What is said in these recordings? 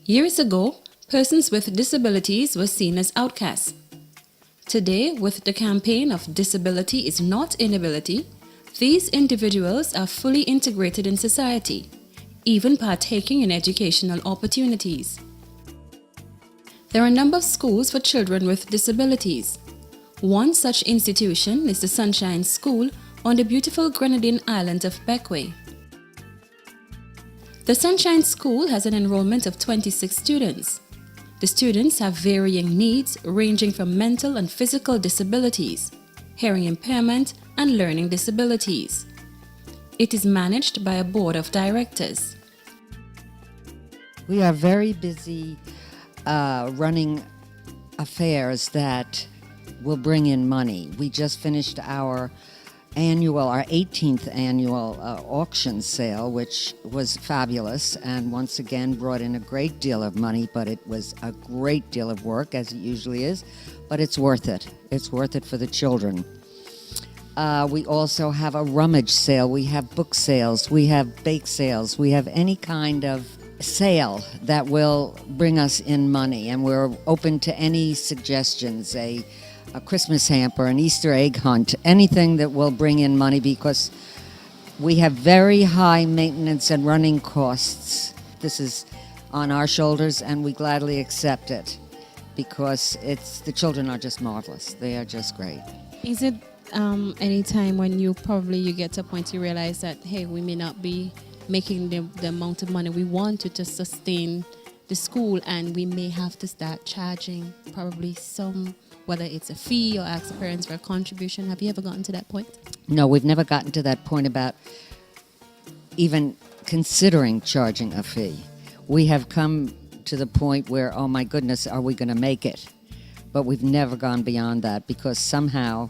Years ago, persons with disabilities were seen as outcasts. Today, with the campaign of Disability is Not Inability, these individuals are fully integrated in society, even partaking in educational opportunities. There are a number of schools for children with disabilities. One such institution is the Sunshine School on the beautiful Grenadine island of Bequia. The Sunshine School has an enrollment of 26 students. The students have varying needs ranging from mental and physical disabilities, hearing impairment, and learning disabilities. It is managed by a board of directors. We are very busy running affairs that will bring in money. We just finished our 18th annual auction sale, which was fabulous and once again brought in a great deal of money, but it was a great deal of work, as it usually is, but it's worth it. It's worth it for the children. We also have a rummage sale, we have book sales, we have bake sales, we have any kind of sale that will bring us in money, and we're open to any suggestions, a Christmas hamper, an Easter egg hunt, anything that will bring in money, because we have very high maintenance and running costs. This is on our shoulders, and we gladly accept it because the children are just marvelous. They are just great. Is it any time when you get to a point you realize that, hey, we may not be making the amount of money we want to sustain the school, and we may have to start charging probably some, whether it's a fee or ask parents for a contribution? Have you ever gotten to that point? No, we've never gotten to that point about even considering charging a fee. We have come to the point where, oh my goodness, are we going to make it? But we've never gone beyond that because somehow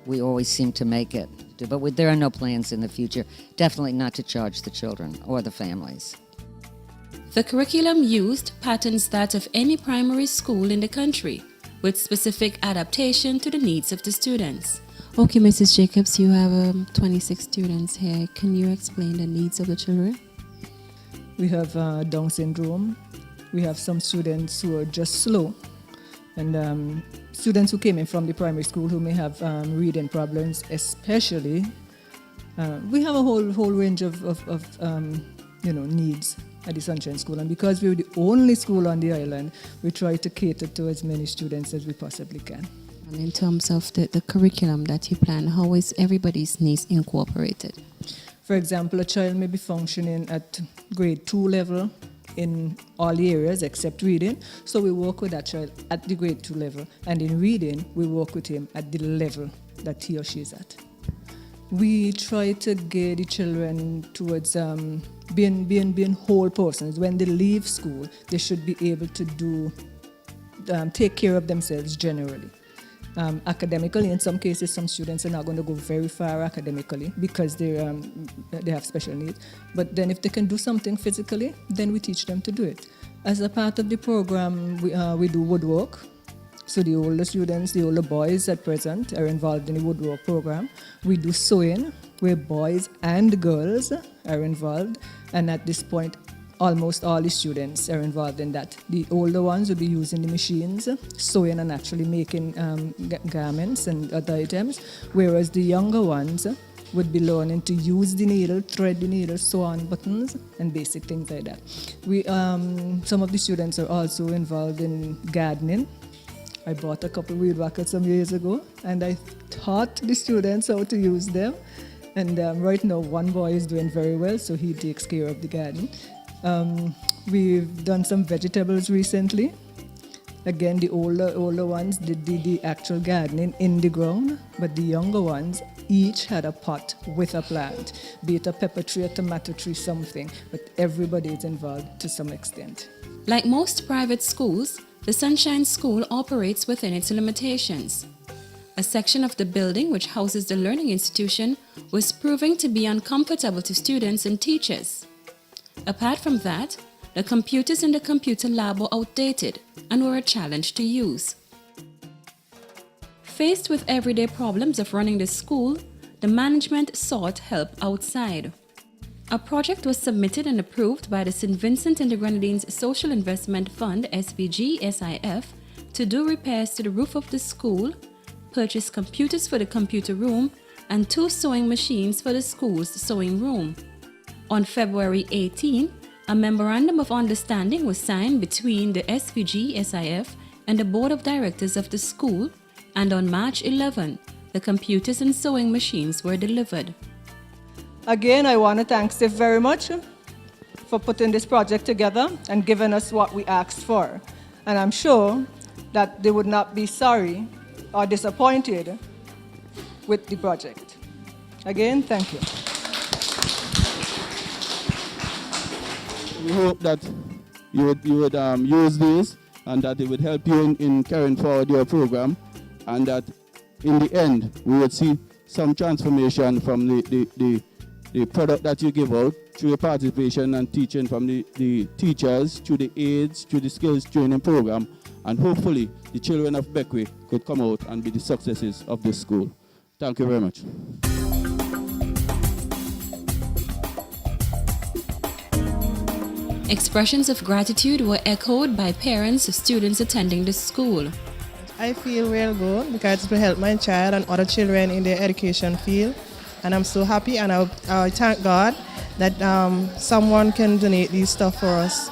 we always seem to make it. But there are no plans in the future, definitely not to charge the children or the families. The curriculum used patterns that of any primary school in the country, with specific adaptation to the needs of the students. Okay, Mrs. Jacobs, you have 26 students here. Can you explain the needs of the children? We have Down syndrome. We have some students who are just slow, and students who came in from the primary school who may have reading problems, especially. We have a whole range of needs at the Sunshine School, and because we're the only school on the island, we try to cater to as many students as we possibly can. And in terms of the curriculum that you plan, how is everybody's needs incorporated? For example, a child may be functioning at grade 2 level in all areas except reading, so we work with that child at the grade 2 level, and in reading, we work with him at the level that he or she is at. We try to get the children towards being whole persons. When they leave school, they should be able to take care of themselves generally. Academically, in some cases, some students are not going to go very far academically because they have special needs. But then if they can do something physically, then we teach them to do it. As a part of the program, we do woodwork. So the older students, the older boys at present are involved in the woodwork program. We do sewing, where boys and girls are involved. And at this point, almost all the students are involved in that. The older ones will be using the machines, sewing and actually making garments and other items, whereas the younger ones would be learning to use the needle, thread the needle, sew on buttons, and basic things like that. Some of the students are also involved in gardening. I bought a couple of weed whackers some years ago, and I taught the students how to use them. And right now, one boy is doing very well, so he takes care of the garden. We've done some vegetables recently. Again, the older ones did the actual gardening in the ground, but the younger ones each had a pot with a plant, be it a pepper tree, a tomato tree, something, but everybody is involved to some extent. Like most private schools, the Sunshine School operates within its limitations. A section of the building which houses the learning institution was proving to be uncomfortable to students and teachers. Apart from that, the computers in the computer lab were outdated and were a challenge to use. Faced with everyday problems of running the school, the management sought help outside. A project was submitted and approved by the St. Vincent and the Grenadines Social Investment Fund (SVG-SIF) to do repairs to the roof of the school, purchase computers for the computer room, and 2 sewing machines for the school's sewing room. On February 18, a memorandum of understanding was signed between the SVG-SIF and the board of directors of the school, and on March 11, the computers and sewing machines were delivered. Again, I want to thank Steve very much for putting this project together and giving us what we asked for. And I'm sure that they would not be sorry or disappointed with the project. Again, thank you. We hope that you would use these and that it would help you in carrying forward your program, and that in the end we would see some transformation from the product that you give out through the participation and teaching from the teachers, through the aides, through the skills training program, and hopefully the children of Bequia could come out and be the successes of this school. Thank you very much. Expressions of gratitude were echoed by parents of students attending the school. I feel real good because it will help my child and other children in their education field. And I'm so happy, and I thank God that someone can donate these stuff for us.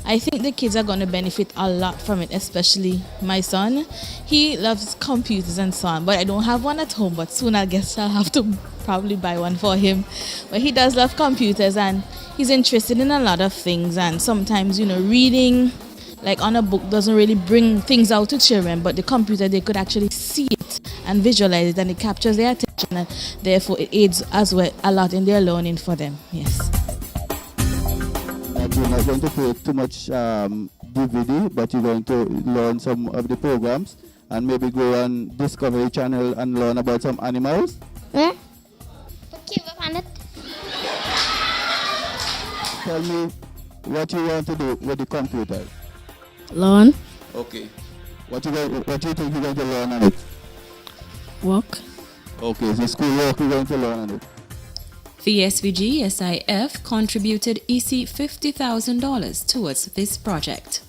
I think the kids are going to benefit a lot from it, especially my son. He loves computers and so on, but I don't have one at home, but soon I guess I'll have to probably buy one for him. But he does love computers, and he's interested in a lot of things, and sometimes, reading like on a book doesn't really bring things out to children, but the computer, they could actually see it and visualize it, and it captures their attention, and therefore it aids as well a lot in their learning for them. Yes. You're not going to play too much DVD, but you're going to learn some of the programs and maybe go on Discovery Channel and learn about some animals. Huh? Okay, Planet. Tell me what you want to do with the computer. Learn. Okay. What you think you're going to learn on it? Work. Okay, so school work you're going to learn on it. The SVG-SIF contributed EC $50,000 towards this project.